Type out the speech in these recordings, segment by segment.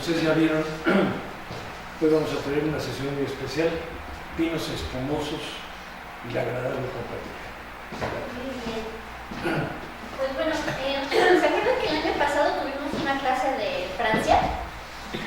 ustedes ya vieron, hoy vamos a tener una sesión muy especial, vinos espumosos y la agradable compañía. Muy bien. Pues bueno, ¿se acuerdan que el año pasado tuvimos una clase de Francia?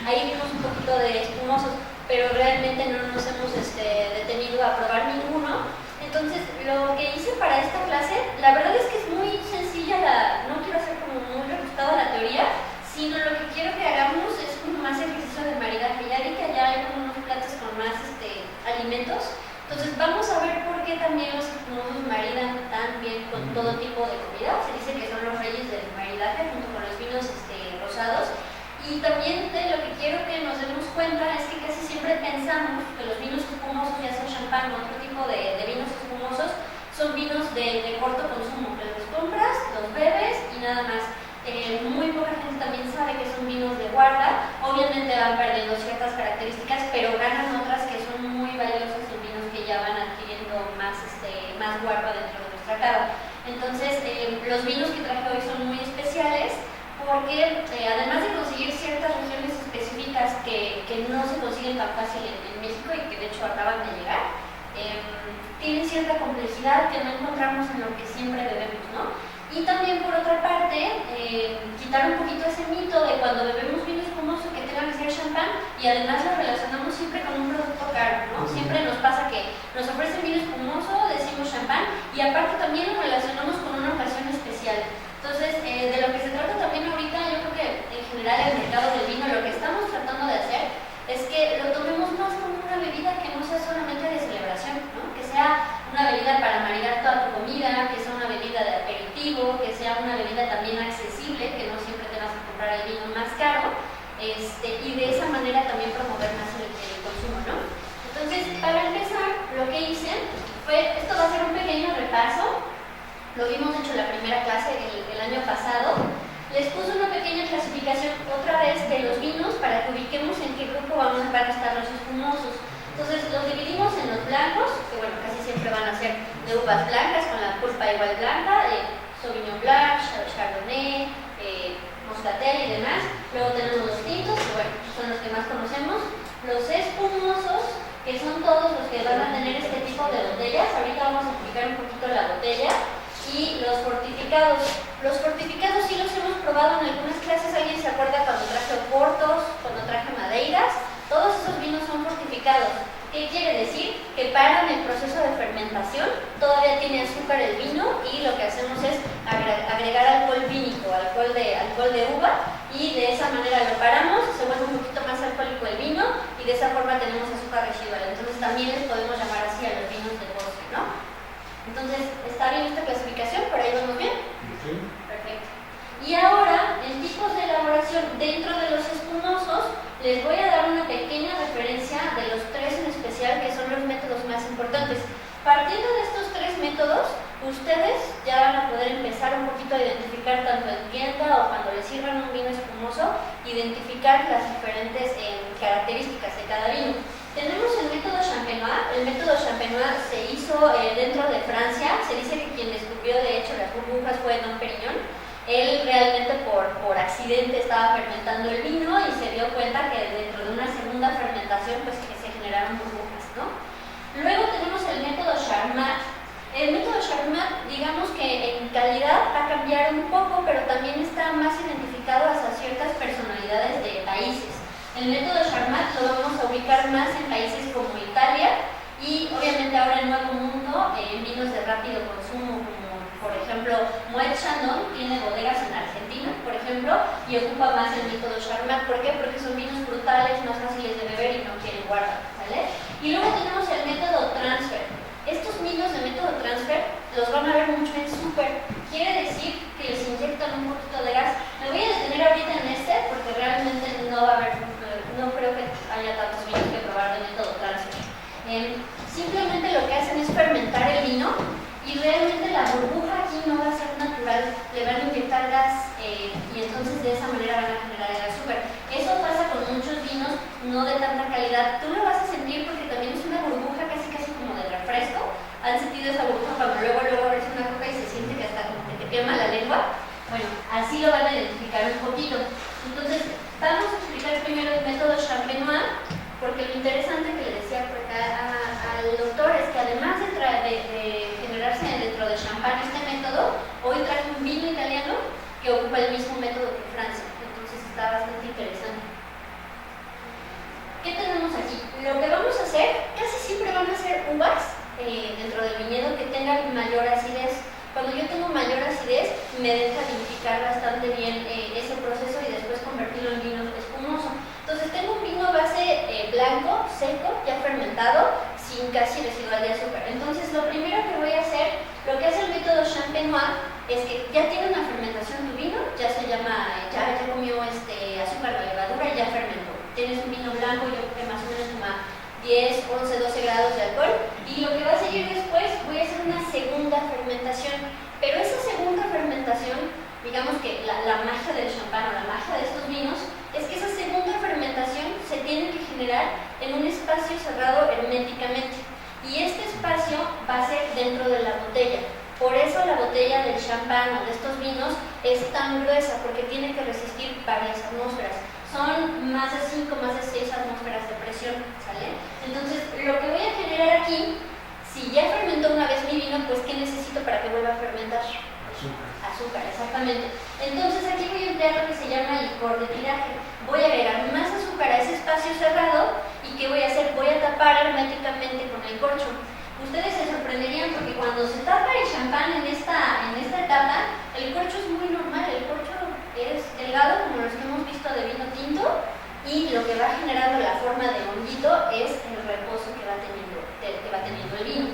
Ahí vimos un poquito de espumosos, pero realmente no nos hemos detenido a probar ninguno. Entonces, lo que hice para esta clase, la verdad es que es muy sencilla, no quiero hacer como muy rebuscada la teoría, sino lo que quiero que hagamos es como más ejercicio de maridaje. Ya vi que allá hay como unos platos con más alimentos. Entonces vamos a ver por qué también los espumosos maridan tan bien con todo tipo de comida. Se dice que son los reyes del maridaje junto con los vinos rosados. Y también de lo que quiero que nos demos cuenta es que casi siempre pensamos que los vinos espumosos, ya sea champán o otro tipo de vinos espumosos, son vinos de corto consumo, que los compras, los bebes y nada más. Muy poca gente también sabe que son vinos de guarda. Obviamente van perdiendo ciertas características, pero ganan otras que son muy valiosas en vinos que ya van adquiriendo más guarda dentro de nuestra cava. Entonces, los vinos que traje hoy son muy especiales porque además de conseguir ciertas regiones específicas que no se consiguen tan fácil en México y que de hecho acaban de llegar, tienen cierta complejidad que no encontramos en lo que siempre bebemos, ¿no? Y también, por otra parte, quitar un poquito ese mito de cuando bebemos vino espumoso que tenga que ser champán y además lo relacionamos siempre con un producto caro, ¿no? Siempre nos pasa que nos ofrecen vino espumoso, decimos champán y aparte también lo relacionamos con una ocasión especial. Entonces, de lo que se trata también ahorita, yo creo que en general el mercado del vino, lo que estamos tratando de hacer es que lo tomemos más como una bebida que no sea solamente de celebración, ¿no? Que sea una bebida para maridar toda tu comida, que sea una bebida de aperitivo, que sea una bebida también accesible, que no siempre te vas a comprar el vino más caro, y de esa manera también promover más el consumo, ¿no? Entonces, para empezar, lo que hice fue, esto va a ser un pequeño repaso, lo vimos hecho en la primera clase el año pasado. Les puse una pequeña clasificación otra vez de los vinos para que ubiquemos en qué grupo van a estar los espumosos. Entonces los dividimos en los blancos, que bueno, casi siempre van a ser de uvas blancas con la pulpa igual blanca, Sauvignon Blanc, Chardonnay, Moscatel y demás. Luego tenemos los tintos, que bueno, son los que más conocemos. Los espumosos, que son todos los que van a tener este tipo de botellas. Ahorita vamos a explicar un poquito la botella. Y los fortificados. Los fortificados sí los hemos probado en algunas clases. ¿Alguien se acuerda cuando traje oportos, cuando traje madeiras? Todos esos vinos son fortificados. ¿Qué quiere decir? Que paran el proceso de fermentación, todavía tiene azúcar el vino y lo que hacemos es agregar alcohol vínico, alcohol de uva, y de esa manera lo paramos, se vuelve un poquito más alcohólico el vino y de esa forma tenemos azúcar residual. Entonces también les podemos llamar así a los vinos de postre, ¿no? Entonces, ¿está bien esta clasificación? ¿Por ahí vamos bien? Sí. Perfecto. Y ahora, en tipos de elaboración dentro de los espumosos, les voy a dar una pequeña referencia de los tres en especial, que son los métodos más importantes. Partiendo de estos tres métodos, ustedes ya van a poder empezar un poquito a identificar tanto en tienda o cuando les sirvan un vino espumoso, identificar las diferentes características de cada vino. Tenemos el método Champenois. El método Champenois se hizo dentro de Francia. Se dice que quien descubrió de hecho las burbujas fue Dom Perignon. Él realmente por accidente estaba fermentando el vino y se dio cuenta que dentro de una segunda fermentación pues que se generaron burbujas, ¿no? Luego tenemos el método Charmat. El método Charmat, digamos que en calidad va a cambiar un poco, pero también está más identificado hacia ciertas personalidades de países. El método Charmat lo vamos a ubicar más en países como Italia y obviamente ahora en Nuevo Mundo, en vinos de rápido consumo como por ejemplo Moet Chandon tiene bodegas en Argentina, por ejemplo, y ocupa más el método Charmat. ¿Por qué? Porque son vinos frutales, más fáciles de beber y no quieren guarda, ¿vale? Y luego tenemos el método Transfer. Estos vinos de método Transfer los van a ver mucho en súper. Quiere decir que les inyectan un poquito de gas. Me voy a detener ahorita en porque realmente no va a haber, no creo que haya tantos vinos que probar de método Transfer. Simplemente lo que hacen es fermentar el vino y realmente la burbuja aquí no va a ser natural, le van a inyectar gas y entonces de esa manera van a generar el azúcar. Eso pasa con muchos vinos no de tanta calidad. Tú lo vas a sentir porque también es una burbuja casi como de refresco. ¿Han sentido esa burbuja cuando luego abres una coca y se siente que hasta como que te quema la lengua? Bueno, así lo van a identificar un poquito. Entonces, Vamos a explicar primero el método Champenois, porque lo interesante que le decía por acá al doctor es que además de generarse dentro de champán este método, hoy traje un vino italiano que ocupa el mismo método que Francia, entonces está bastante interesante. ¿Qué tenemos aquí? Lo que vamos a hacer, casi siempre van a ser uvas dentro del viñedo que tengan mayor acidez. Cuando yo tengo mayor acidez, me deja vinificar bastante bien ese proceso y después convertirlo en vino espumoso. Entonces tengo un vino base blanco, seco, ya fermentado, sin casi residual de azúcar. Entonces lo primero que voy a hacer, lo que hace el método Champenois, es que ya tiene una fermentación tu vino, ya se llama, ya comió azúcar de levadura y ya fermentó. Tienes un vino blanco, yo creo que más o menos como a 10, 11, 12 grados de alcohol, y lo que va a seguir después, voy a hacer una segunda fermentación, pero esa segunda fermentación, digamos que la magia del champán o la magia de estos vinos, es que esa segunda fermentación se tiene que generar en un espacio cerrado herméticamente, y este espacio va a ser dentro de la botella. Por eso la botella del champán o de estos vinos es tan gruesa, porque tiene que resistir varias atmósferas. Son más de 5, más de 6 atmósferas de presión, ¿sale? Entonces, lo que voy a generar aquí, si ya fermentó una vez mi vino, pues ¿qué necesito para que vuelva a fermentar? Azúcar, exactamente. Entonces aquí voy a emplear lo que se llama licor de tiraje. Voy a agregar más azúcar a ese espacio cerrado y ¿qué voy a hacer? Voy a tapar herméticamente con el corcho. Ustedes se sorprenderían porque cuando se tapa el champán en esta etapa, el corcho es muy normal, el corcho es delgado como los que hemos visto de vino tinto y lo que va generando la forma de honguito es el reposo que va teniendo el vino.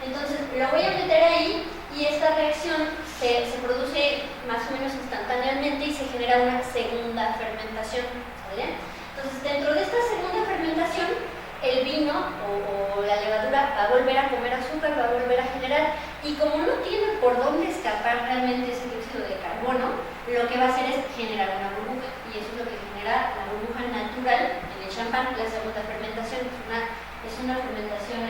Entonces lo voy a meter ahí y esta reacción se produce más o menos instantáneamente y se genera una segunda fermentación, ¿vale? Entonces dentro de esta segunda fermentación el vino o la levadura va a volver a comer azúcar, va a volver a generar, y como no tiene por dónde escapar realmente ese dióxido de carbono, lo que va a hacer es generar una burbuja, y eso es lo que genera la burbuja natural en el champán. La segunda fermentación es una fermentación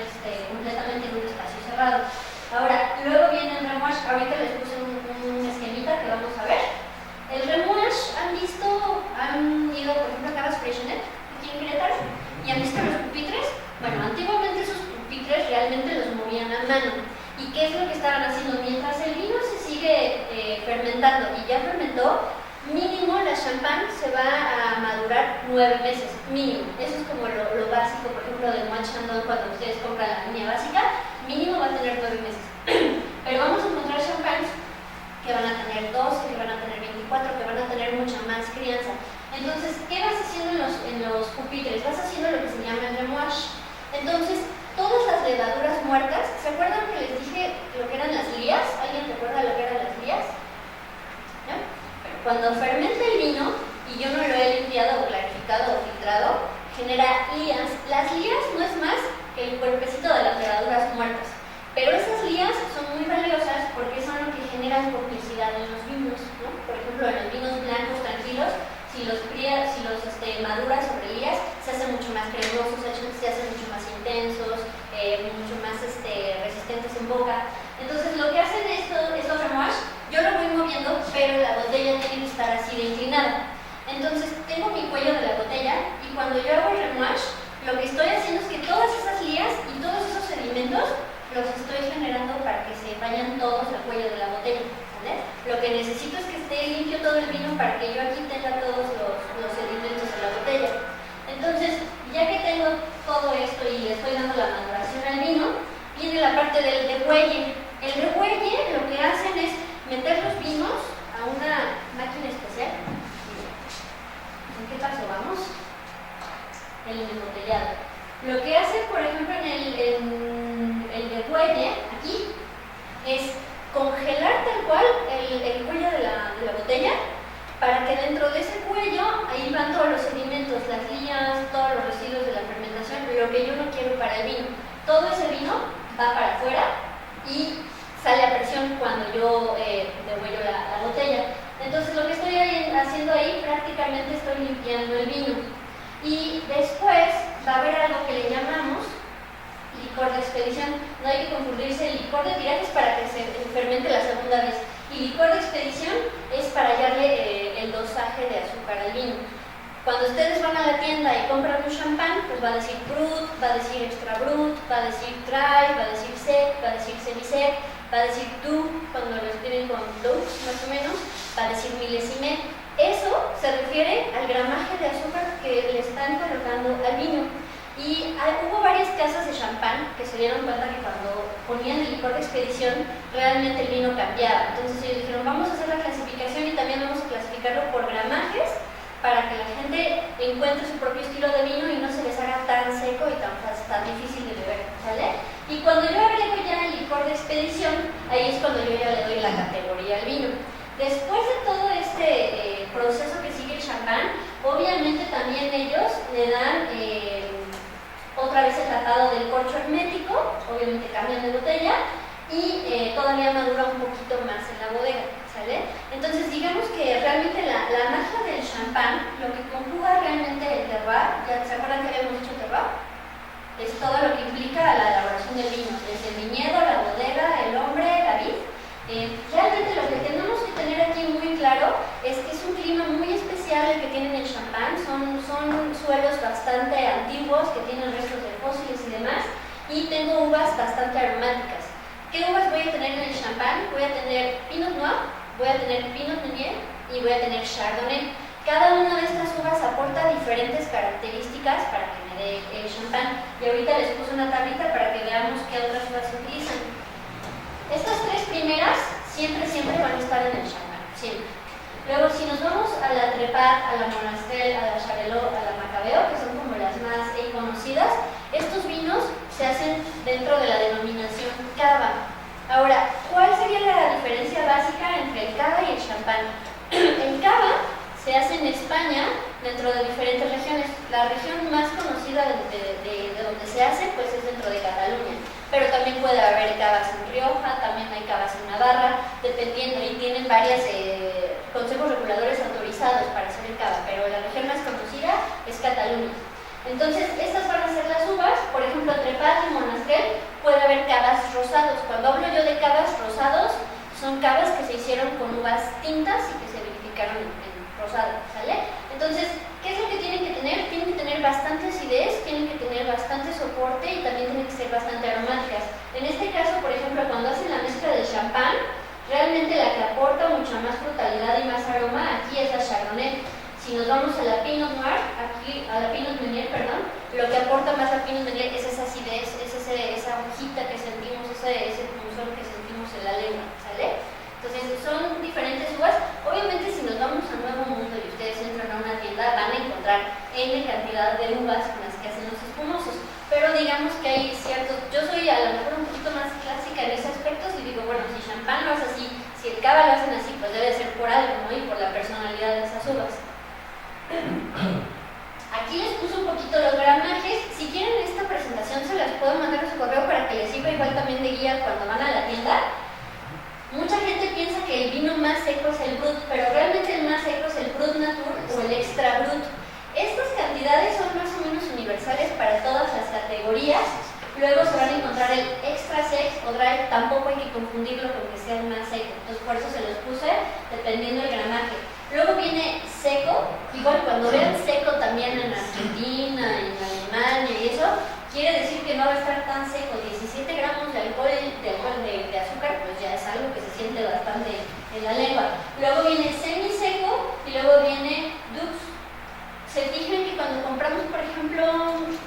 completamente en un espacio cerrado. Ahora, luego viene el remouage. Ahorita les puse un esquemita que vamos a ver. El remouage, han ido por ejemplo a Cavas Freixenet, aquí en Querétaro, y han visto los pupitres. Bueno, antiguamente esos pupitres realmente los movían a mano. ¿Y qué es lo que estaban haciendo? Mientras el vino se sigue fermentando y ya fermentó, mínimo la champán se va a madurar 9 meses, mínimo. Eso es como lo básico, por ejemplo, del Moët Chandon cuando ustedes compran la línea básica, mínimo va a tener 9 meses. Pero vamos a encontrar champáns que van a tener 12, que van a tener 24, que van a tener mucha más crianza. Entonces, ¿qué vas haciendo en los pupitres? Vas haciendo lo que se llama el remouage. Entonces, todas las levaduras muertas, ¿se acuerdan que les dije lo que eran las lías? ¿Alguien recuerda lo que eran las lías? ¿No? Cuando fermenta el vino, y yo no lo he limpiado o clarificado o filtrado, genera lías. Las lías no es más que el cuerpecito de las levaduras muertas. Pero esas lías son muy valiosas porque son lo que generan complicidad en los vinos, ¿no? Por ejemplo, en los vinos blancos tranquilos, si los maduras sobre lías, se hacen mucho más cremosos, se hacen mucho más intensos, mucho más resistentes en boca. Entonces, lo que hacen estos remouage, yo lo voy moviendo, pero la botella tiene que estar así de inclinada. Entonces, tengo mi cuello de la botella y cuando yo hago el remouage, lo que estoy haciendo es que todas esas lías y todos esos sedimentos los estoy generando para que se vayan todos al cuello de la botella, ¿vale? Lo que necesito es que esté limpio todo el vino para que yo aquí tenga todos los sedimentos de la botella. Entonces, ya que tengo todo esto y le estoy dando la maduración al vino, viene la parte del degüelle. El degüelle lo que hacen es meter los vinos a una máquina especial. ¿En qué paso vamos? El embotellado. Lo que hace, por ejemplo, en el degüelle, aquí, es congelar tal cual el cuello de la botella, para que dentro de ese cuello, ahí van todos los sedimentos, las lías, todos los residuos de la fermentación, lo que yo no quiero para el vino. Todo ese vino va para afuera y sale a presión cuando yo degüello la botella. Entonces lo que estoy haciendo ahí, prácticamente estoy limpiando el vino. Y después va a haber algo que le llamamos licor de expedición. No hay que confundirse, el licor de tiraje es para que se fermente la segunda vez y licor de expedición es para hallarle el dosaje de azúcar al vino. Cuando ustedes van a la tienda y compran un champán, pues va a decir Brut, va a decir Extra Brut, va a decir Dry, va a decir Sec, va a decir Semi-Sec, va a decir Du, cuando lo escriben con Dux más o menos, va a decir milésime. Eso se refiere al gramaje de azúcar que le están colocando al vino. Y hubo varias casas de champán que se dieron cuenta que cuando ponían el licor de expedición, realmente el vino cambiaba. Entonces ellos dijeron, vamos a hacer la clasificación y también vamos a clasificarlo por gramajes para que la gente encuentre su propio estilo de vino y no se les haga tan seco y tan difícil de beber, ¿sale? Y cuando yo agrego ya el licor de expedición, ahí es cuando yo ya le doy la categoría al vino. Después de todo este proceso que sigue el champán, obviamente también ellos le dan otra vez el tratado del corcho hermético, obviamente cambian de botella y todavía madura un poquito más en la bodega, ¿sale? Entonces digamos que realmente la magia del champán, lo que conjuga realmente el terroir, ¿ya se acuerdan que habíamos dicho terroir? Es todo lo que implica la elaboración del vino, desde el viñedo, la bodega, el hombre, la vid. Realmente lo que tenemos que tener aquí muy claro es que es un clima muy especial el que tienen el champán, son suelos bastante antiguos que tienen restos de fósiles y demás, y tengo uvas bastante aromáticas. ¿Qué uvas voy a tener en el champán? Voy a tener Pinot Noir, voy a tener Pinot Meunier y voy a tener Chardonnay. Cada una de estas uvas aporta diferentes características para que me dé el champán, y ahorita les puse una tablita para que veamos qué otras uvas se utilizan. Estas tres primeras siempre van a estar en el champán, siempre. Luego, si nos vamos a la Trepat, a la Monastrell, a la Charelot, a la Macabeo, que son como las más conocidas, estos vinos se hacen dentro de la denominación cava. Ahora, ¿cuál sería la diferencia básica entre el cava y el champán? El cava se hace en España dentro de diferentes regiones. La región más conocida de donde se hace pues es dentro de Cataluña, pero también puede haber cavas en Rioja, también hay cavas en Navarra, dependiendo, y tienen varios consejos reguladores autorizados para hacer el cava, pero la región más conocida es Cataluña. Entonces, estas van a ser las uvas. Por ejemplo, entre Trepat y Monastrell puede haber cavas rosados. Cuando hablo yo de cavas rosados, son cavas que se hicieron con uvas tintas y que se verificaron en rosado, ¿sale? Entonces, ¿qué es lo que tienen que tener? Tienen que tener bastante acidez, tienen que tener bastante soporte y también tienen que ser bastante aromáticas. En este caso, por ejemplo, cuando hacen la mezcla del champán, realmente la que aporta mucha más frutalidad y más aroma aquí es la Chardonnay. Si nos vamos a la Pinot Noir, aquí, a la Pinot Meunier, perdón, lo que aporta más la Pinot Meunier es esa acidez, es esa hojita que sentimos, ese punzón que sentimos en la lengua, ¿sale? Entonces son diferentes uvas. Obviamente si nos vamos al Nuevo Mundo y ustedes entran a una tienda van a encontrar N cantidad de uvas con las que hacen los espumosos, pero digamos que hay ciertos, yo soy a lo mejor un poquito más clásica en ese aspecto y digo, bueno, si champán lo hace así, si el cava lo hacen así, pues debe ser por algo, ¿no? Y por la personalidad de esas uvas. Aquí les puse un poquito los gramajes. Si quieren esta presentación se las puedo mandar a su correo para que les sirva igual también de guía cuando van a la tienda. Mucha gente piensa que el vino más seco es el Brut, pero realmente el más seco es el Brut Natur o el Extra Brut. Estas cantidades son más o menos universales para todas las categorías. Luego se van a encontrar el Extra Sec o Dry, tampoco hay que confundirlo con que sea el más seco. Entonces por eso se los puse dependiendo del gramaje. Luego viene seco, igual cuando vean seco también en Argentina, en Alemania y eso, quiere decir que no va a estar tan seco. 17 gramos de alcohol de azúcar, pues ya es algo que se siente bastante en la lengua. Luego viene semiseco y luego viene Dux. Se fijan que cuando compramos, por ejemplo,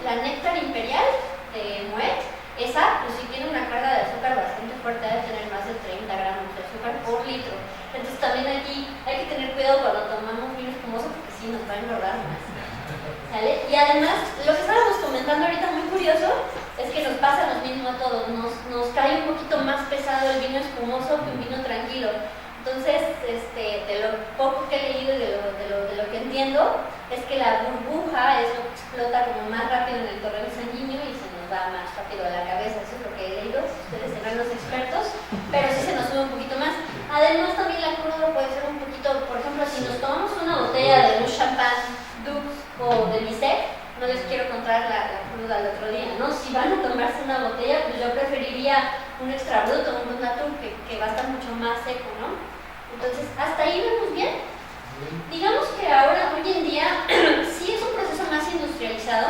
la Néctar Imperial de Moet, esa, pues sí tiene una carga de azúcar bastante fuerte, debe tener más de 30 gramos de azúcar por litro. Entonces también aquí hay que tener cuidado cuando tomamos vino espumoso porque sí nos va a engordar más. ¿Sale? Y además, lo que estábamos comentando ahorita muy curioso es que nos pasa lo mismo a todos, nos cae un poquito más pesado el vino espumoso que un vino tranquilo. Entonces, de lo poco que he leído y de lo que entiendo, es que la burbuja eso explota como más rápido en el torrente sanguíneo y se nos va más rápido a la cabeza. Eso es lo que he leído, ustedes serán los expertos, pero sí se nos sube un poquito más. Además, también la cruda puede ser un poquito, por ejemplo, si nos tomamos una botella de un champán Dux o de Lisset, no les quiero contar la cruda del otro día, ¿no? Si van a tomarse una botella, pues yo preferiría un Extra Brut o un Brut Natur que va a estar mucho más seco, ¿no? Entonces, ¿hasta ahí vamos bien? Digamos que ahora, hoy en día, sí es un proceso más industrializado,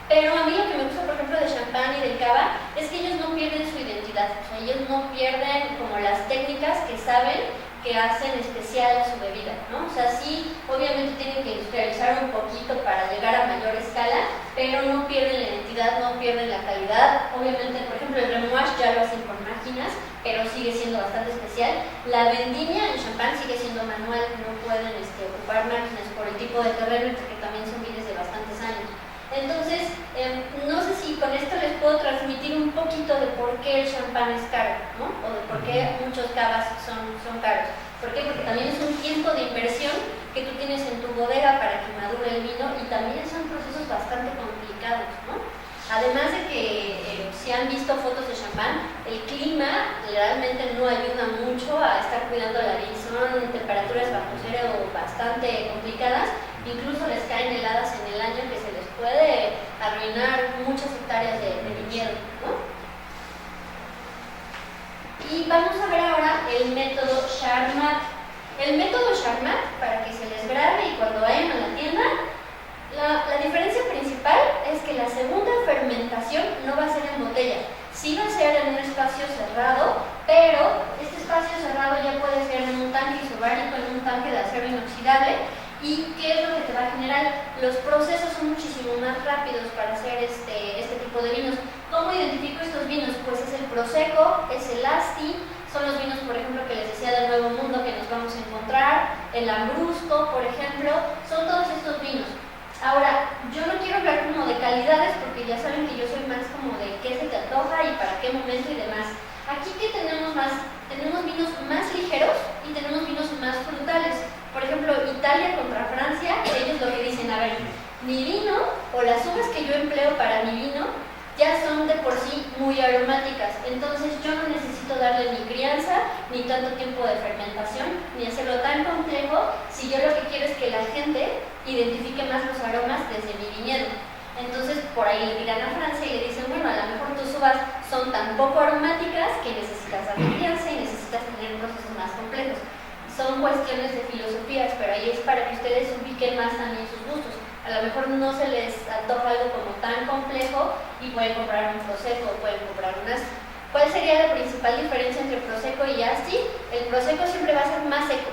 pero a mí lo que me gusta, por ejemplo, de champán y del cava es que ellos no pierden su identidad, o sea, ellos no pierden como las técnicas que saben que hacen especial a su bebida, ¿no? O sea, sí, obviamente tienen que industrializar un poquito para llegar a mayor escala, pero no pierden la identidad, no pierden la calidad. Obviamente, por ejemplo, el remouage ya lo hacen con máquinas, pero sigue siendo bastante especial. La vendimia en champán sigue siendo manual, no pueden ocupar máquinas por el tipo de terreno, porque también son vides de bastantes años. Entonces, no sé si con esto les puedo transmitir un poquito de por qué el champán es caro, ¿no? O de por qué muchos cavas son caros. ¿Por qué? Porque también es un tiempo de inversión que tú tienes en tu bodega para que madure el vino y también son procesos bastante complicados, ¿no? Además de que si han visto fotos de champán, el clima realmente no ayuda mucho a estar cuidando la vid. Son temperaturas bajo cero bastante complicadas. Incluso les caen heladas en el año que se les puede arruinar muchas hectáreas de viñedo, ¿no? Y vamos a ver ahora el método Charmat. El método Charmat, para que se les grabe y cuando vayan a la tienda, la diferencia principal es que la segunda fermentación no va a ser en botella, sí va a ser en un espacio cerrado, pero este espacio cerrado ya puede ser en un tanque isobárico, en un tanque de acero inoxidable. ¿Y qué es lo que te va a generar? Los procesos son muchísimo más rápidos para hacer este tipo de vinos. ¿Cómo identifico estos vinos? Pues es el Prosecco, es el Asti, son los vinos, por ejemplo, que les decía del Nuevo Mundo que nos vamos a encontrar, el Lambrusco, por ejemplo, son todos estos vinos. Ahora, yo no quiero hablar como de calidades porque ya saben que yo soy más como de qué se te antoja y para qué momento y demás. Aquí, ¿qué tenemos más? Tenemos vinos más ligeros y tenemos vinos más frutales. Por ejemplo, Italia contra Francia, ellos lo que dicen, a ver, mi vino o las uvas que yo empleo para mi vino ya son de por sí muy aromáticas, entonces yo no necesito darle ni crianza, ni tanto tiempo de fermentación, ni hacerlo tan complejo, si yo lo que quiero es que la gente identifique más los aromas desde mi viñedo. Entonces por ahí le dirán a Francia y le dicen, bueno, a lo mejor tus uvas son tan poco aromáticas que necesitas darle crianza y necesitas tener procesos más complejos. Son cuestiones de filosofías, pero ahí es para que ustedes ubiquen más también sus gustos. A lo mejor no se les antoja algo como tan complejo y pueden comprar un Prosecco o pueden comprar un Asti. ¿Cuál sería la principal diferencia entre Prosecco y Asti? El Prosecco siempre va a ser más seco.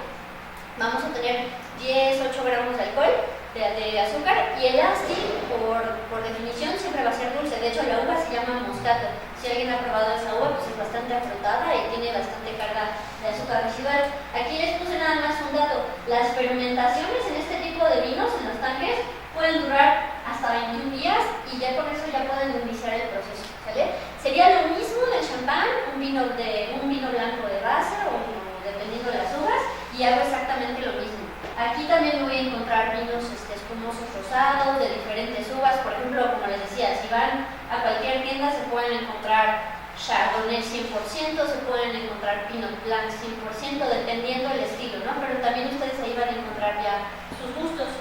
Vamos a tener 10, 8 gramos de alcohol, de azúcar, y el Asti, por definición, siempre va a ser dulce. De hecho, la uva se llama Moscato. Si alguien ha probado esa uva, pues es bastante afrutada y tiene bastante carga de azúcar residual. Aquí les puse nada más un dato. Las fermentaciones en este tipo de vinos, en los tanques, pueden durar hasta 21 días y ya con eso ya pueden iniciar el proceso, ¿sale? Sería lo mismo del champán, un vino blanco de base o dependiendo de las uvas, y hago exactamente lo mismo. Aquí también voy a encontrar vinos espumosos rosados de diferentes uvas. Por ejemplo, como les decía, si van a cualquier tienda se pueden encontrar Chardonnay 100%, se pueden encontrar Pinot Blanc 100%, dependiendo del estilo, ¿no? Pero también ustedes ahí van a encontrar ya sus gustos.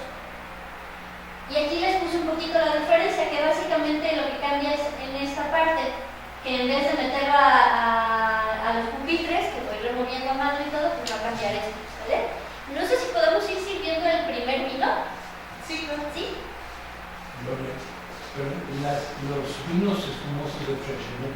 Y aquí les puse un poquito la diferencia, que básicamente lo que cambia es en esta parte, que en vez de meterlo a los pupitres, que voy removiendo a mano y todo, pues va a cambiar esto, ¿vale? No sé si podemos ir sirviendo el primer vino. Sí, claro. ¿Sí? Gloria, pero los vinos espumosos de Freixenet,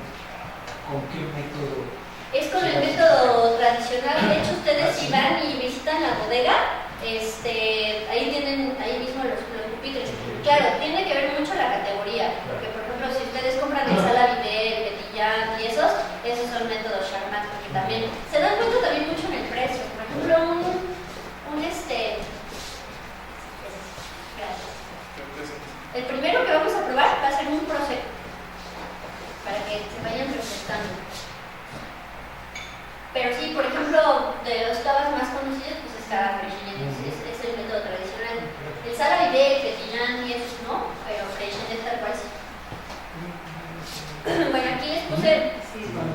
¿con qué método? Es con el método tradicional. De hecho, ustedes si van y visitan la bodega, ahí tienen ahí mismo los pupitres. Claro, tiene que ver mucho la categoría, porque por ejemplo, si ustedes compran el Sala Viver, el Petillán y esos son métodos Charmat, porque también se dan cuenta también mucho en el precio. Por ejemplo, el primero que vamos a probar va a ser un Prosecco, para que se vayan presentando. Pero sí, por ejemplo, de los cavas más conocidos, pues está Freixenet, es el método tradicional. El Sala Viver, el Petillán y esos no, pero Freixenet tal cual sí. Bueno, aquí les puse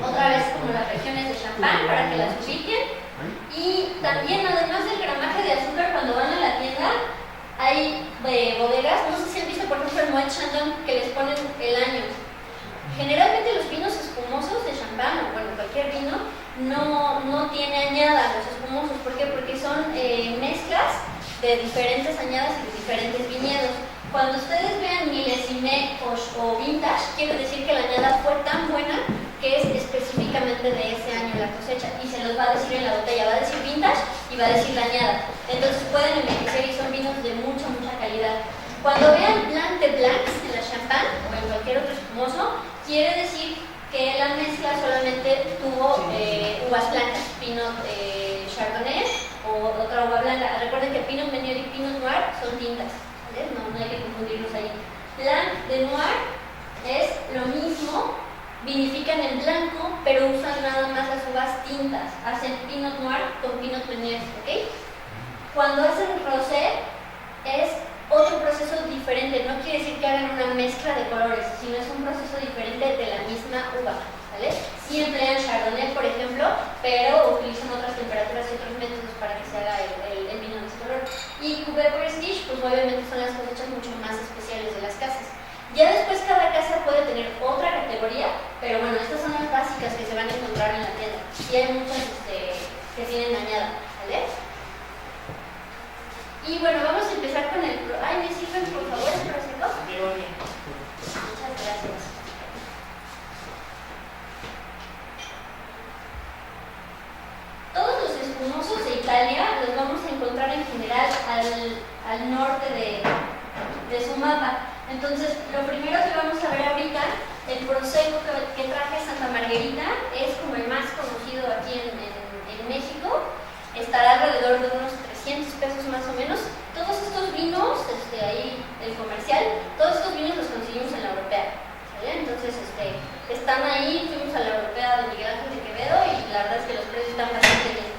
otra vez como las regiones de champán para que las ubiquen. Y también, además del gramaje de azúcar, cuando van a la tienda, hay bodegas, no sé si han visto por ejemplo el Moet Chandon, que les ponen el año. Generalmente los vinos espumosos de champán, o bueno, cualquier vino, no tiene añada los espumosos. ¿Por qué? Porque son mezclas de diferentes añadas y de diferentes viñedos. Cuando ustedes vean milésime o vintage, quiere decir que la añada fue tan buena que es específicamente de ese año la cosecha, y se los va a decir en la botella, va a decir vintage y va a decir la añada. Entonces pueden envejecer y son vinos de mucha calidad. Cuando vean Blanc de Blancs en la champán o en cualquier otro espumoso, quiere decir que la mezcla solamente tuvo uvas blancas, Pinot Chardonnay o otra uva blanca. Recuerden que Pinot Meunier y Pinot Noir son tintas, ¿vale? No hay que confundirlos ahí. Blanc de Noir es lo mismo, vinifican en blanco, pero usan nada más las uvas tintas. Hacen Pinot Noir con Pinot Meunier, ¿ok? Cuando hacen rosé es otro proceso diferente, no quiere decir que hagan una mezcla de colores, sino es un proceso diferente de la misma uva, ¿vale? Sí emplean Chardonnay, por ejemplo, pero utilizan otras temperaturas y otros métodos para que se haga el vino de ese color. Y Cuvée Prestige, pues obviamente son las cosechas mucho más especiales de las casas. Ya después cada casa puede tener otra categoría, pero bueno, estas son las básicas que se van a encontrar en la tienda. Y hay muchas que tienen añada, ¿vale? Y bueno, vamos a empezar con el... Ay, ¿me sirven por favor el proceso? Muchas gracias. Todos los espumosos de Italia los vamos a encontrar en general al norte de su mapa. Entonces, lo primero que vamos a ver ahorita, el Prosecco que traje Santa Margherita, es como el más conocido aquí en México. Estará alrededor de unos 300 pesos más o menos. Todos estos vinos, ahí el comercial, todos estos vinos los conseguimos en la europea, ¿vale? Entonces, están ahí, fuimos a la europea de Miguel Ángel de Quevedo y la verdad es que los precios están bastante bien.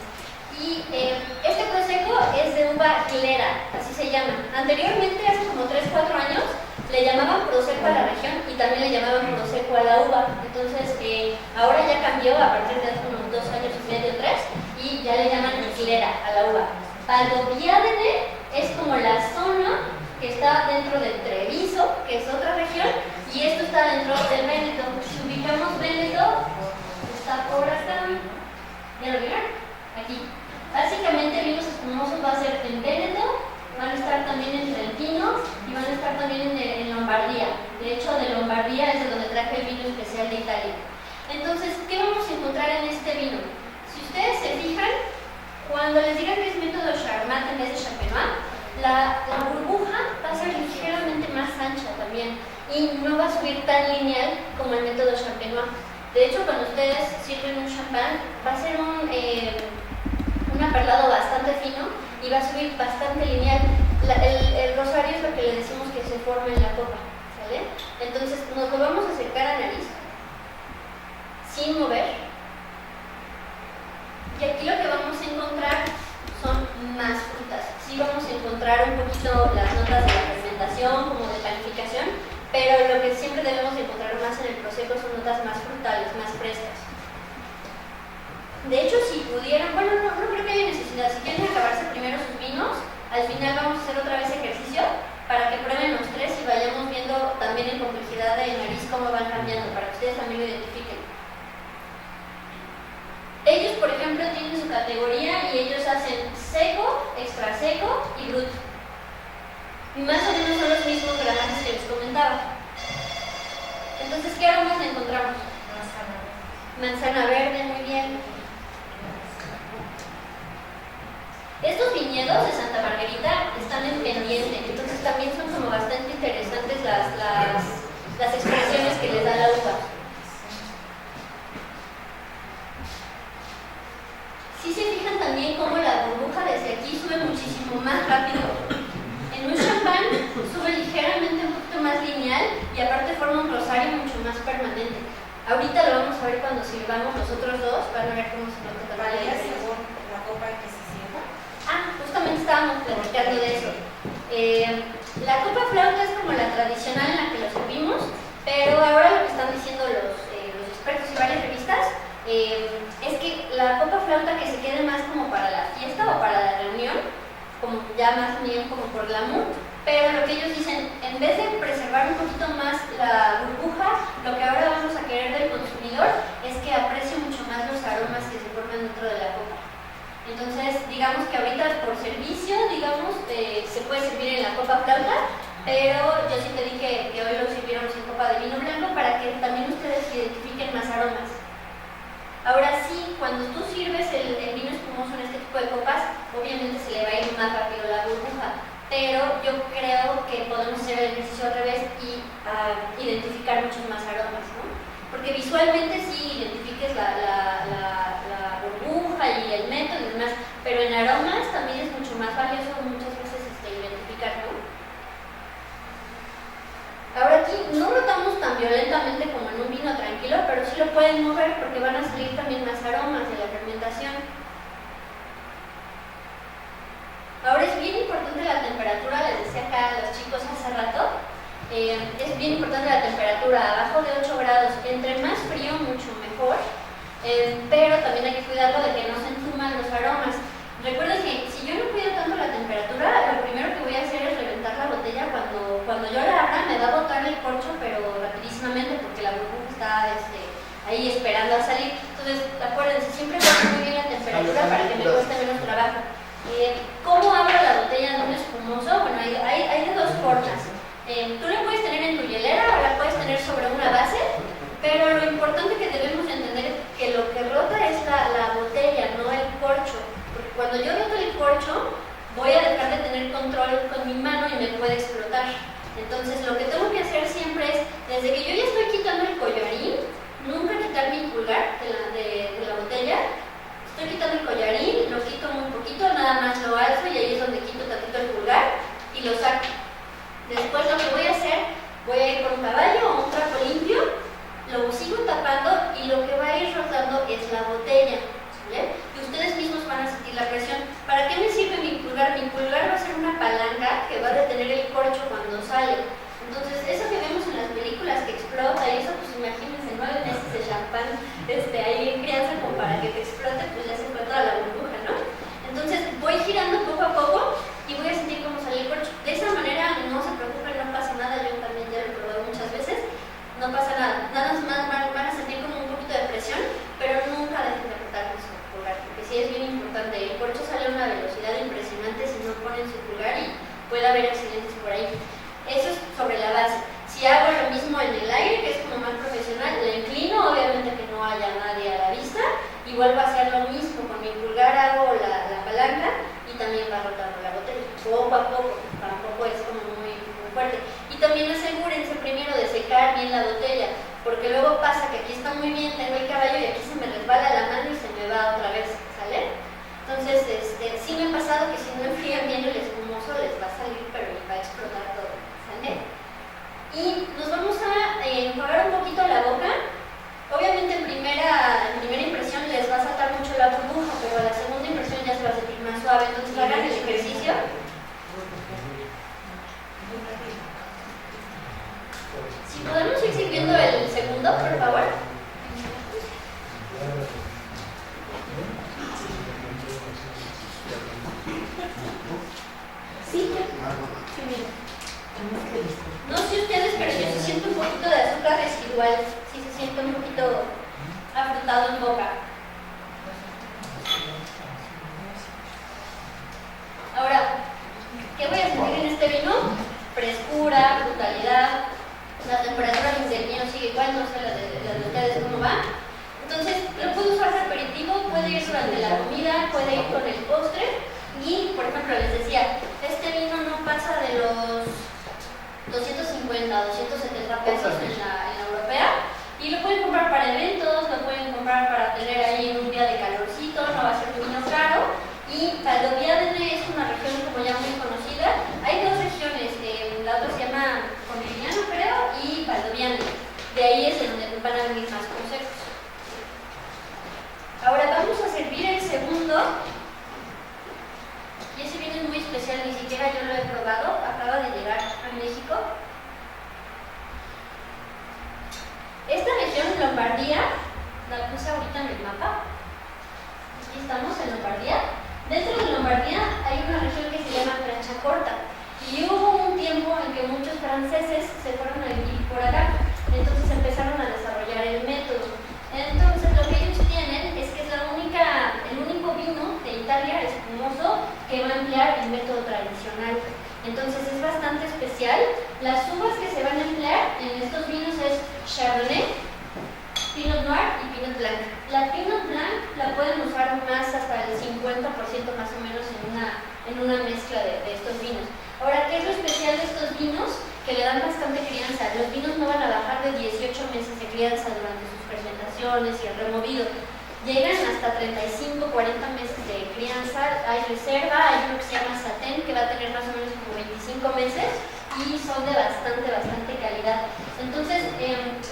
Y este Prosecco es de uva Glera, así se llama. Anteriormente, hace como 3-4 años, le llamaban Prosecco a la región y también le llamaban Prosecco a la uva. Entonces, ahora ya cambió a partir de hace unos 2 años y medio, 3, y ya le llaman Glera a la uva. Valdobbiadene es como la zona que está dentro de Treviso, que es otra región, y esto está dentro del Véneto. Si ubicamos Véneto, está por acá. ¿Ya lo vieron? Aquí. Básicamente, vinos espumosos va a ser en Véneto, van a estar también en Trentino y van a estar también en Lombardía. De hecho, de Lombardía es de donde traje el vino especial de Italia. Entonces, ¿qué vamos a encontrar en este vino? Si ustedes se fijan, cuando les digan que es método Charmat en vez de Champenois, la burbuja va a ser ligeramente más ancha también y no va a subir tan lineal como el método Champenois. De hecho, cuando ustedes sirven un champán, va a ser un aperlado bastante fino y va a subir bastante lineal. El rosario es lo que le decimos que se forma en la copa, ¿sale? Entonces nos lo vamos a acercar a nariz, sin mover. Y aquí lo que vamos a encontrar son más frutas. Sí vamos a encontrar un poquito las notas de la fermentación, como de panificación, pero lo que siempre debemos encontrar más en el Prosecco son notas más frutales, más frescas. De hecho, si pudieran, bueno, no creo que haya necesidad. Si quieren acabarse primero sus vinos, al final vamos a hacer otra vez ejercicio para que prueben los tres y vayamos viendo también en complejidad de nariz cómo van cambiando, para que ustedes también lo identifiquen. Ellos, por ejemplo, tienen su categoría y ellos hacen seco, extra seco y brut. Y más o menos son los mismos gramajes que les comentaba. Entonces, ¿qué aromas encontramos? Manzana verde, muy bien. Estos viñedos de Santa Margherita están en pendiente, entonces también son como bastante interesantes las expresiones que les da la uva. Si se fijan también cómo la burbuja desde aquí sube muchísimo más rápido. En un champán sube ligeramente un poquito más lineal y aparte forma un rosario mucho más permanente. Ahorita lo vamos a ver cuando sirvamos los otros dos, van a ver cómo se nota también. La copa que se sirva. Justamente estábamos platicando de eso. La copa flauta es como la tradicional en la que lo servimos, pero ahora lo que están diciendo los expertos y varias revistas es que la copa flauta que se quede más como para la fiesta o para la reunión, como ya más bien como por glamour, pero lo que ellos dicen, en vez de preservar un poquito más la burbuja, lo que ahora vamos a querer del consumidor es que aprecie mucho más los aromas que se forman dentro de la copa. Entonces, digamos que ahorita por servicio, digamos, se puede servir en la copa flauta, pero yo sí te dije que hoy lo sirviéramos en copa de vino blanco para que también ustedes identifiquen más aromas. Ahora sí, cuando tú sirves el vino espumoso en este tipo de copas, obviamente se le va a ir más rápido la burbuja, pero yo creo que podemos hacer el ejercicio al revés y identificar muchos más aromas, ¿no? Porque visualmente sí identifiques la burbuja y el método y demás, pero en aromas también es mucho más valioso muchas veces identificar, ¿no? Ahora aquí no rotamos tan violentamente como en un vino tranquilo, pero sí lo pueden mover porque van a salir también más aromas de la fermentación. Ahora es bien importante la temperatura, les decía acá a los chicos hace rato, es bien importante la temperatura, abajo de 8 grados, entre más frío mucho mejor, pero también hay que cuidarlo de que no se entuman los aromas. Recuerden que si yo no cuido tanto la temperatura, lo primero que voy a hacer es reventar la botella cuando yo la abra, me va a botar el corcho, pero rapidísimamente porque la burbuja está ahí esperando a salir. Entonces, acuérdense, siempre cuidar muy bien la temperatura para que me cueste menos trabajo. ¿Cómo abro la botella de un espumoso? Bueno, hay de dos formas. Tú la puedes tener en tu hielera o la puedes tener sobre una base, pero lo importante que debemos entender es que lo que rota es la botella, no el corcho. Porque cuando yo roto el corcho, voy a dejar de tener control con mi mano y me puede explotar. Entonces, lo que tengo que hacer siempre es, desde que yo ya estoy quitando el collarín, nunca quitar mi pulgar de la botella. Estoy quitando el collarín, lo quito muy poquito, nada más lo alzo y ahí es donde quito tantito el pulgar y lo saco. Después lo que voy a hacer, voy a ir con un caballo o un trapo limpio, lo sigo tapando y lo que va a ir rotando es la botella, ¿vale? Y ustedes mismos van a sentir la presión. ¿Para qué me sirve mi pulgar? Mi pulgar va a ser una palanca que va a detener el corcho cuando sale. Entonces, eso que vemos en las películas que explota y eso, pues imagínense, 9 meses de champán ahí en crianza como para que te explote, pues ya se fue toda la burbuja, ¿no? Entonces, voy girando poco a poco y voy a sentir cómo sale el corcho. De esa manera, no se preocupen, no pasa nada, yo también ya lo he probado muchas veces, no pasa nada. Nada más van a sentir como un poquito de presión, pero nunca dejen de apretar con su pulgar, porque sí es bien importante. El corcho sale a una velocidad impresionante si no ponen su pulgar y puede haber accidentes por ahí. Eso es sobre la base. Si hago lo mismo en el aire, que es como más profesional, le inclino, obviamente que no haya nadie a la vista, y vuelvo a hacer lo mismo. Con mi pulgar hago la palanca y también va rotando la botella. Poco a poco, tampoco es como muy fuerte. Y también asegúrense primero de secar bien la botella, porque luego pasa que aquí está muy bien, tengo el caballo y aquí se me resbala la mano y se me va otra vez, ¿sale? Entonces, sí me ha pasado que si no enfrían bien el espumoso les va a salir, pero les va a explotar todo, ¿sale? Y nos vamos a enjuagar un poquito la boca. Obviamente en primera impresión les va a saltar mucho la burbuja, pero a la segunda impresión ya se va a sentir más suave. Entonces hagan el ejercicio. Si podemos ir sirviendo el segundo, por favor. Sí, no sé ustedes, pero yo sí siento un poquito de azúcar residual, sí se siente un poquito afrutado en boca. Ahora, ¿qué voy a sentir en este vino? Frescura, brutalidad, la temperatura del vino sigue igual, no sé la de ustedes cómo va. Entonces, lo puedo usar de aperitivo, puede ir durante la comida, puede ir con el postre. Y, por ejemplo, les decía, este vino no pasa de los 250, 270 pesos en la europea, y lo pueden comprar para eventos, lo pueden comprar para tener ahí en un día de calorcito, no va a ser un vino caro. Y Valdoviadene es una región como ya muy conocida. Hay dos regiones, la otra se llama Corneliano, creo, y Valdoviadene. De ahí es de donde van a venir más consejos. Ahora vamos a servir el segundo. Y ese vino es muy especial, ni siquiera yo lo he probado, acaba de llegar a México. Esta región, Lombardía, la puse ahorita en el mapa. Aquí estamos en Lombardía. Dentro de Lombardía hay una región que se llama Franciacorta. Y hubo un tiempo en que muchos franceses se fueron a vivir por acá. Entonces empezaron a desarrollar el método. Entonces lo que ellos tienen es que es el único vino de Italia especial. Las uvas que se van a emplear en estos vinos es Chardonnay, Pinot Noir y Pinot Blanc. La Pinot Blanc la pueden usar más hasta el 50% más o menos en una mezcla de estos vinos. Ahora, ¿qué es lo especial de estos vinos? Que le dan bastante crianza. Los vinos no van a bajar de 18 meses de crianza durante sus fermentaciones y el removido. Llegan hasta 35, 40 meses de crianza. Hay reserva, hay uno que se llama Satén, que va a tener más o menos como 25 meses y son de bastante calidad. Entonces,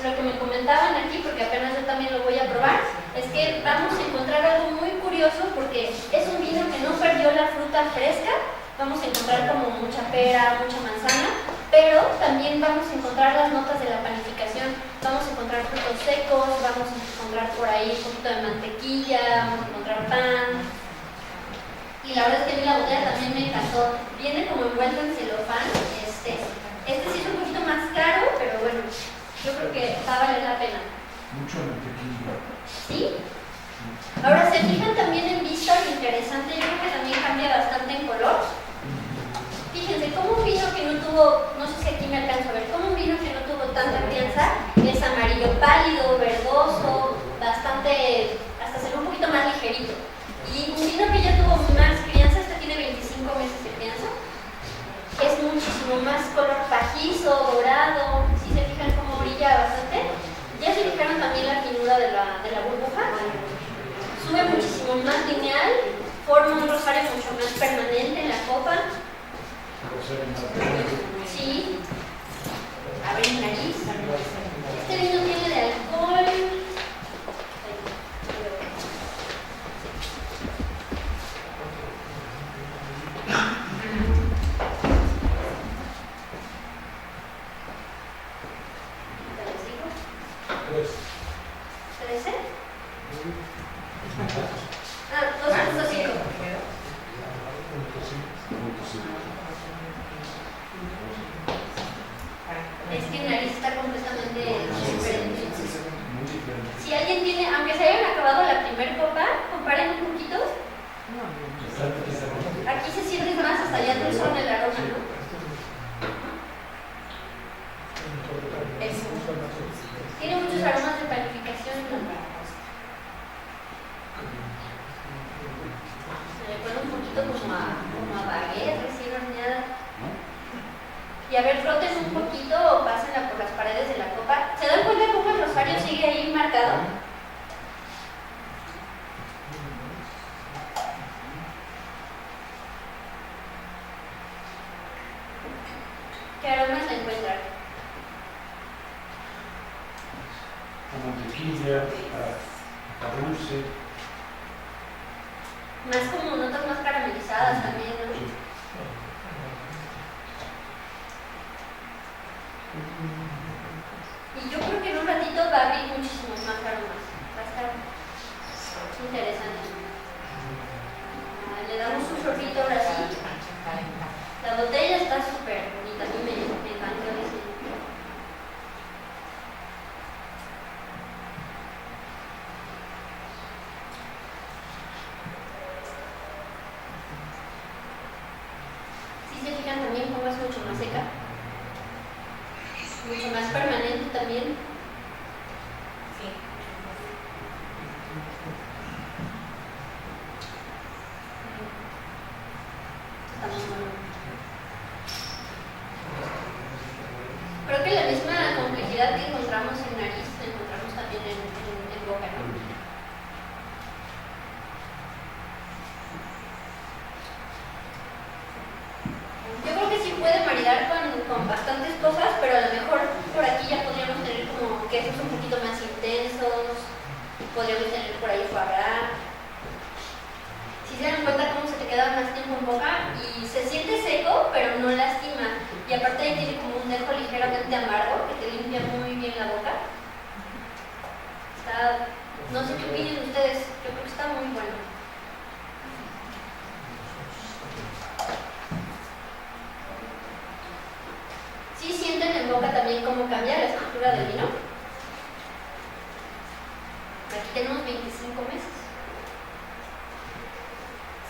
lo que me comentaban aquí, porque apenas yo también lo voy a probar, es que vamos a encontrar algo muy curioso porque es un vino que no perdió la fruta fresca. Vamos a encontrar como mucha pera, mucha manzana, pero también vamos a encontrar las notas de la panificación. Vamos a encontrar frutos secos, vamos a encontrar por ahí un poquito de mantequilla, vamos a encontrar pan. Y la verdad es que a mí la botella también me encantó. Viene como envuelto en celofán. Este sí es un poquito más caro, pero bueno, yo creo que va a valer la pena. Mucho mantequilla. ¿Sí? Ahora, se fijan también en vista, lo interesante, yo creo que también cambia bastante en color. Fíjense, como un vino que no tuvo, no sé si aquí me alcanzo a ver, como un vino que no tuvo tanta crianza, es amarillo pálido, verdoso, bastante, hasta se ve un poquito más ligerito. Y un vino que ya tuvo más crianza, este tiene 25 meses de crianza, es muchísimo más color pajizo, dorado, si se fijan cómo brilla bastante. Ya se fijaron también la finura de la burbuja, sube muchísimo más lineal, forma un rosario mucho más permanente en la copa. Sí. Abre mi nariz. Este vino tiene de alcohol. ¿13? Ah, 2.5. Es que mi nariz está completamente diferente. Si alguien tiene, aunque se hayan acabado la primera copa, comparen un poquito. Aquí se siente más hasta allá atrás con el aroma, ¿no? Tiene muchos aromas de panificación. Se le pone un poquito como a baguette recién horneada. Y a ver, froten un poquito o pásenla por las paredes de la copa. ¿Se dan cuenta cómo el rosario sigue ahí marcado? ¿Qué aromas le encuentran? A mantequilla, a dulce. Más como notas más caramelizadas también, ¿no? Y yo creo que en un ratito va a abrir muchísimos más aromas. Va a estar interesante. Le damos un sorbito ahora sí. La botella está súper bonita, a mí me encantó ese. ¿Sí se fijan también cómo es mucho más seca? Mucho más permanente también. Sí. Está muy bueno. Creo que la misma complejidad que encontramos en nariz, la encontramos también en boca, ¿no? Yo creo que sí puede maridar con bastantes cosas, pero a lo mejor por aquí ya podríamos tener como quesos un poquito más intensos, podríamos tener por ahí foie gras. Si se dan cuenta cómo se te queda más tiempo en boca y se siente seco, pero no lastima. Y aparte ahí tiene como un dejo ligeramente amargo que te limpia muy bien la boca. Está, no sé qué opinen ustedes, yo creo que está muy bueno. ¿Sí sienten en boca también cómo cambia la estructura del vino? Aquí tenemos 25 meses.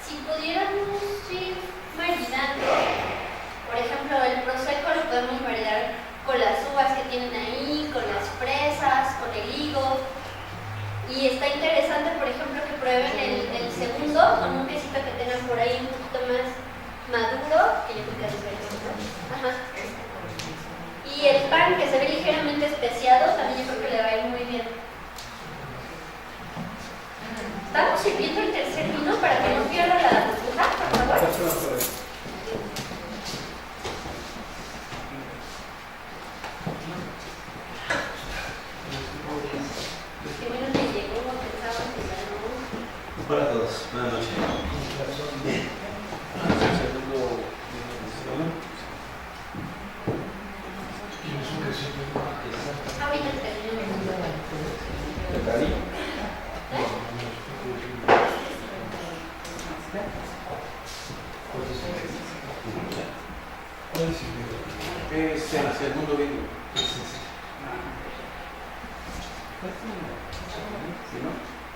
Si pudiéramos ir maridando, por ejemplo, el prosecco podemos maridar con las uvas que tienen ahí, con las fresas, con el higo. Y está interesante, por ejemplo, que prueben el segundo con un quesito que tengan por ahí un poquito más maduro, que yo creo que es diferente, ¿no? Ajá. Y el pan que se ve ligeramente especiado, también yo creo que le va a ir muy bien. Estamos sirviendo el tercer vino para que no pierda la burbuja, por favor. Qué bueno que llegó, pensaba que ya no. Hola a todos, buenas noches. Ahorita terminamos. Es el segundo vino.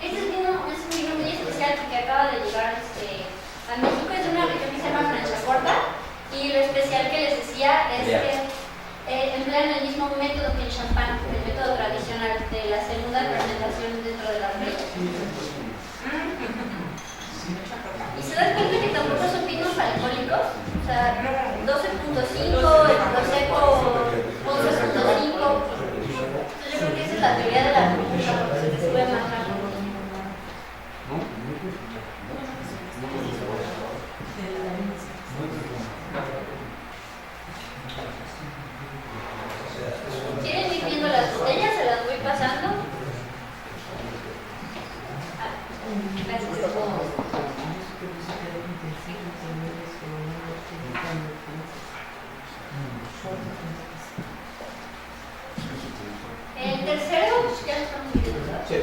Este es un vino muy especial porque acaba de llegar a México, es de una región que se llama Franciacorta, y lo especial que les decía es que emplean el mismo método que el champán, el método tradicional de la segunda fermentación dentro de las barricas. Y se dan cuenta que tampoco son vinos alcohólicos, o sea, 12.5, el Prosecco 11.5. Yo creo que esa es la teoría de la burbuja, porque se te sube más rápido. ¿Quieren ir viendo las botellas? Se las voy pasando. Gracias. El tercero, ya lo estamos viendo, ¿verdad? Sí.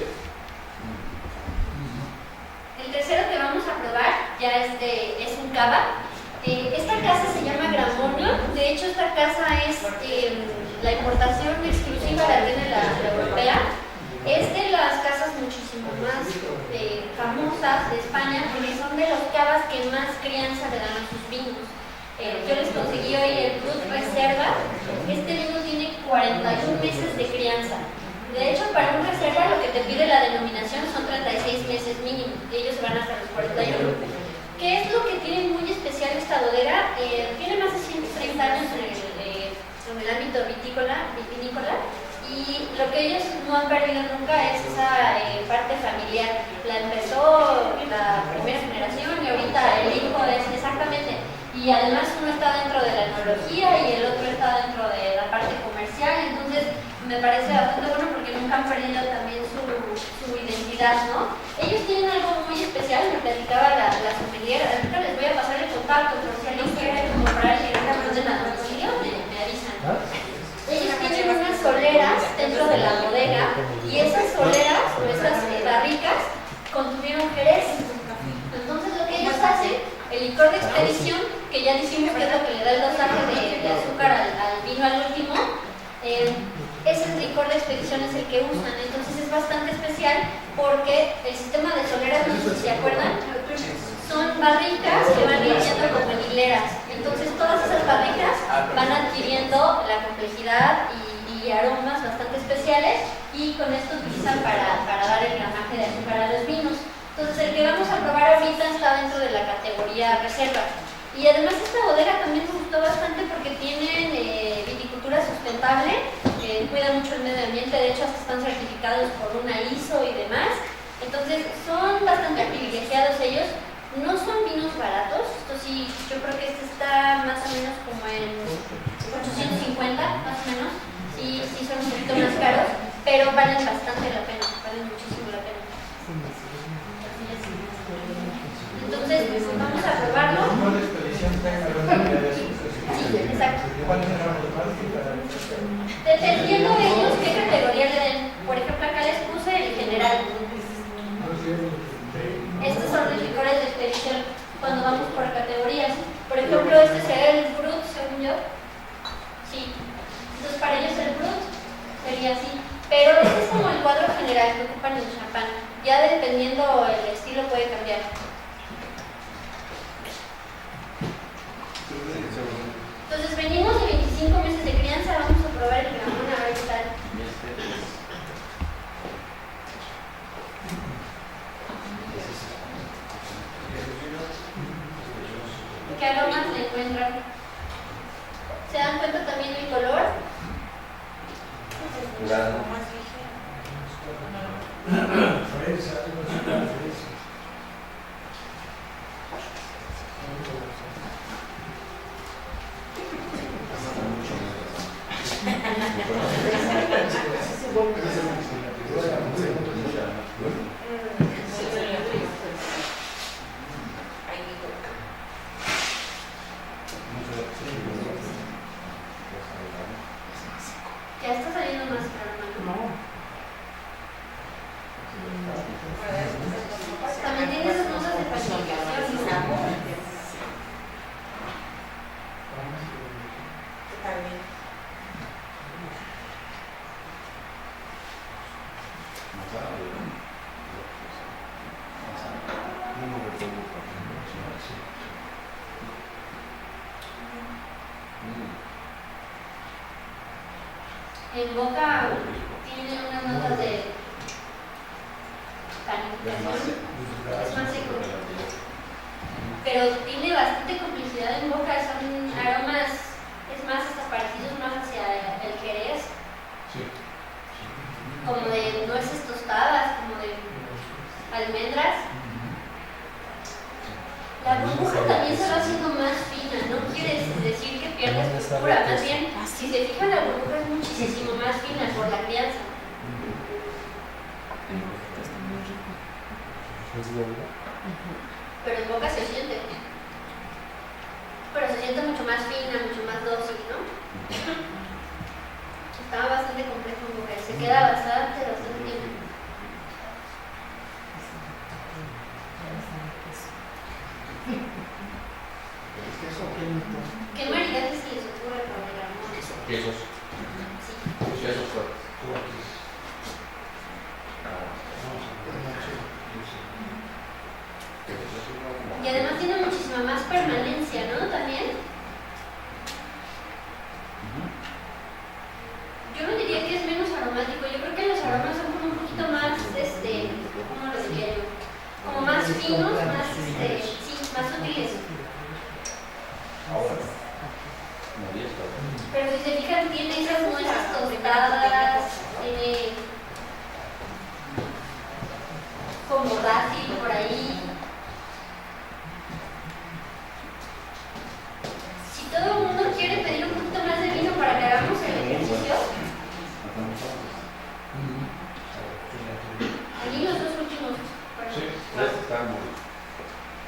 El tercero que vamos a probar ya es un cava. Esta casa se llama Gramonio. De hecho, esta casa es la importación exclusiva la tiene la europea. Es de las casas muchísimo más famosas de España porque son de los cavas que más crianza le dan a sus vinos. Yo les conseguí hoy el Brut Reserva. Este vino tiene 41 meses de crianza. De hecho, para un reserva lo que te pide la denominación son 36 meses mínimo. Ellos se van hasta los 41. ¿Qué es lo que tiene muy especial esta bodega? Tiene más de 130 años en el ámbito vinícola, y lo que ellos no han perdido nunca es esa parte familiar. La empezó la primera generación y ahorita el hijo es exactamente. Y además uno está dentro de la enología y el otro está dentro de la parte comercial, entonces me parece bastante bueno porque nunca han perdido también su identidad, ¿no? Ellos tienen algo muy especial, me platicaba la sommelier, ahorita les voy a pasar el contacto, por si alguien quiere comprar directamente en la domicilio, me avisan. Ellos tienen unas soleras dentro de la bodega y esas soleras o esas barricas contuvieron jerez. Entonces lo que ellos hacen, el licor de expedición, que ya dijimos que es lo que le da el dosaje de azúcar al vino al último, ese licor de expedición es el que usan. Entonces es bastante especial porque el sistema de soleras, no sé si se acuerdan, son barricas que van yendo como en hileras. Entonces todas esas barricas van adquiriendo la complejidad y aromas bastante especiales, y con esto utilizan para dar el gramaje de azúcar a los vinos. Entonces el que vamos a probar ahorita está dentro de la categoría reserva. Y además esta bodega también me gustó bastante porque tienen viticultura sustentable, cuidan mucho el medio ambiente, de hecho hasta están certificados por una ISO y demás. Entonces son bastante privilegiados ellos. No son vinos baratos, esto sí, yo creo que este está más o menos como en 850, más o menos. Sí, son un poquito más caros, pero valen bastante la pena, valen muchísimo la pena. Entonces, vamos a probarlo. Sí, exacto. Dependiendo de ellos qué categoría le den. Por ejemplo, acá les puse el general. Estos son los licores de expedición cuando vamos por categorías. Por ejemplo, este sería el Brut, según yo. Sí. Entonces, para ellos el Brut sería así. Pero este es como el cuadro general que ocupan en el champán. Ya dependiendo el estilo puede cambiar. Entonces venimos de 25 meses entran. ¿Se dan cuenta también del color? Claro. Más ligero. Fresa, no sé cuál fresa. Ya está saliendo más claro, ¿no? También tiene sus notas de falsificación, ¿no? Totalmente. En boca tiene unas notas de calificación, es más seco, pero tiene bastante complicidad en boca, son aromas, es más, hasta parecidos más hacia el jerez, como de nueces tostadas, como de almendras. La burbuja también se va haciendo más fina, no quiere decir que pierda estructura, más bien, si se fijan, la burbuja es muchísimo más fina por la crianza. Pero en boca se siente. Pero se siente mucho más fina, mucho más dócil, ¿no? Estaba bastante complejo en boca, se queda bastante tiempo. ¿Qué maridaje se les ocurre para el Ramón? Quesos. Sí. Quesos fuertes. Y además tiene muchísima más permanencia, ¿no? También. Yo no diría que es menos aromático, yo creo que los aromas son como un poquito más, ¿cómo lo diría yo? Como más finos, más, sí, más sutiles. Pero si se fijan, tiene esas nueces tostadas, tiene como dátil por ahí. Si todo el mundo quiere pedir un poquito más de vino para que hagamos el ejercicio, aquí los dos últimos. Sí,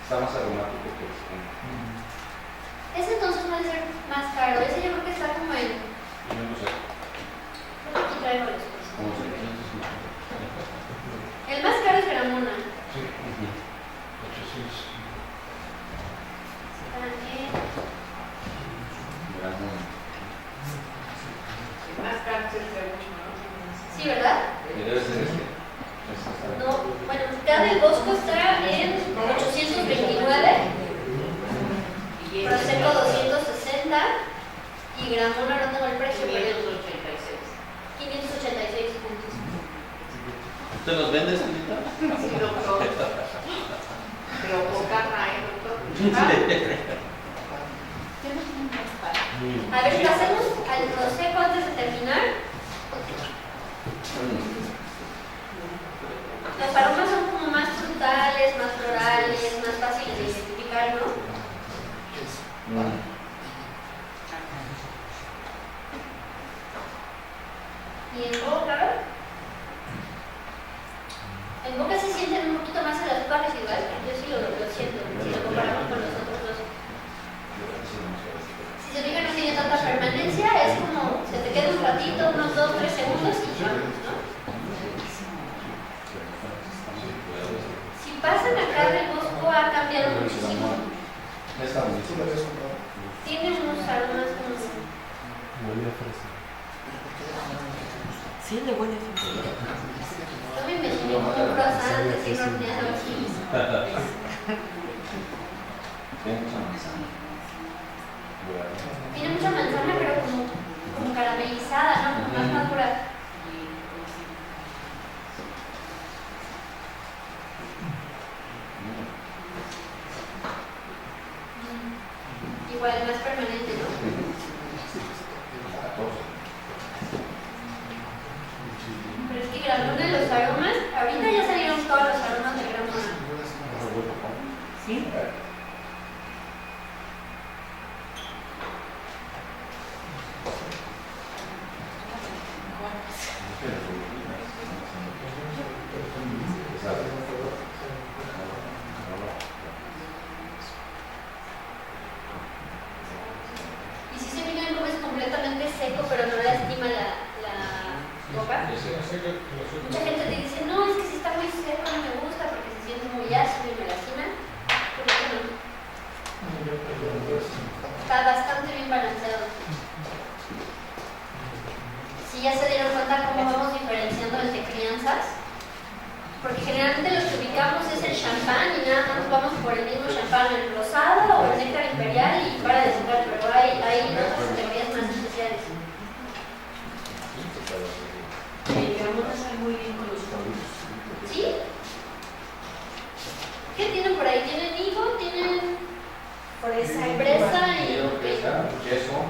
está más aromático que Ese entonces puede ser más caro, ese yo creo que está como en... no sé. Aquí traigo los precios. ¿Cómo se llama? El más caro es Gramona. Sí, 800. Está en... Más cárcel de mucho, ¿no? Sí, ¿verdad? Debe ser este. No, bueno, cada del Bosco está en 829, Prosecco 260 y Gramona no tengo el precio, pero 586 puntos. ¿Usted los vende, señorita? Sí, doctor. Pero poca raíz, doctor. A ver, pasemos al Prosecco antes de terminar. Los aromas son como más frutales, más florales, más fáciles de identificar, ¿no? Y en boca se sienten un poquito más el azúcar residual, yo sí lo siento, si lo comparamos con los otros dos. Si se fijan, no tiene tanta permanencia, es como se te queda un ratito, unos 2-3 segundos y vamos, ¿no? Si pasan acá del Bosco ha cambiado muchísimo. Tiene unos aromas como... Sí, le huele Yo me imaginé como un croissant recién horneado así. Tiene mucha manzana, pero como caramelizada, ¿no? Como más madura. Igual Mucha gente te dice, no, es que si está muy seco no me gusta porque se siente muy ácido y me lastima. ¿Por qué no? Está bastante bien balanceado. Si ya se dieron cuenta cómo vamos diferenciando entre crianzas, porque generalmente lo que ubicamos es el champán y nada más vamos por el mismo champán, el rosado o el néctar imperial y para de sacar, pero hay otras categorías más especiales. Vamos a estar muy bien con los frutos. ¿Sí? ¿Qué tienen por ahí? ¿Tienen higo? ¿Tienen fresa y Queso.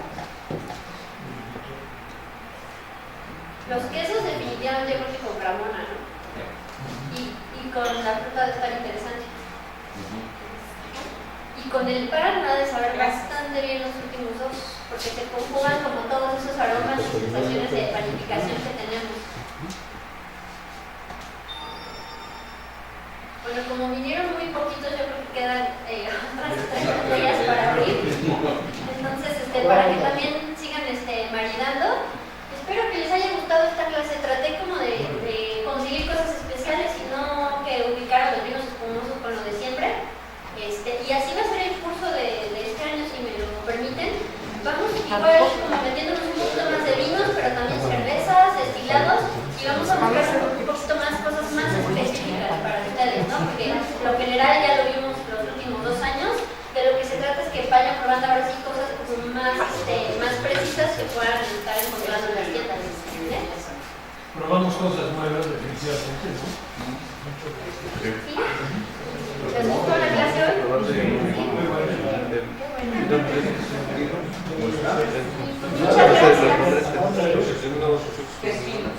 los quesos? Definitivamente yo creo que con Ramona, ¿no? Y con la fruta de estar interesante. Y con el pan ha de saber bastante bien los últimos dos, porque se conjugan como todos esos aromas y sensaciones de panificación que tenemos. Bueno, como vinieron muy poquitos, yo creo que quedan otras 3 botellas para abrir. Entonces, para que también sigan maridando. Espero que les haya gustado esta clase. Traté como de conseguir cosas especiales y no que ubicar a los vinos espumosos con lo de siempre. Y así va a ser el curso de este año, si me lo permiten. Vamos igual como metiéndonos un poquito más de vinos, pero también cervezas, destilados, y vamos a buscar un poquito más cosas más específicas para ustedes, ¿no? Porque lo general ya lo vimos los últimos 2 años. De lo que se trata es que vayan probando ahora sí cosas como más precisas que puedan estar encontrando en las tiendas. ¿Sí? Probamos cosas nuevas, definitivamente, ¿no? ¿Sí? ¿Les gustó la clase hoy? Muy bueno. Muchas gracias. Pepino.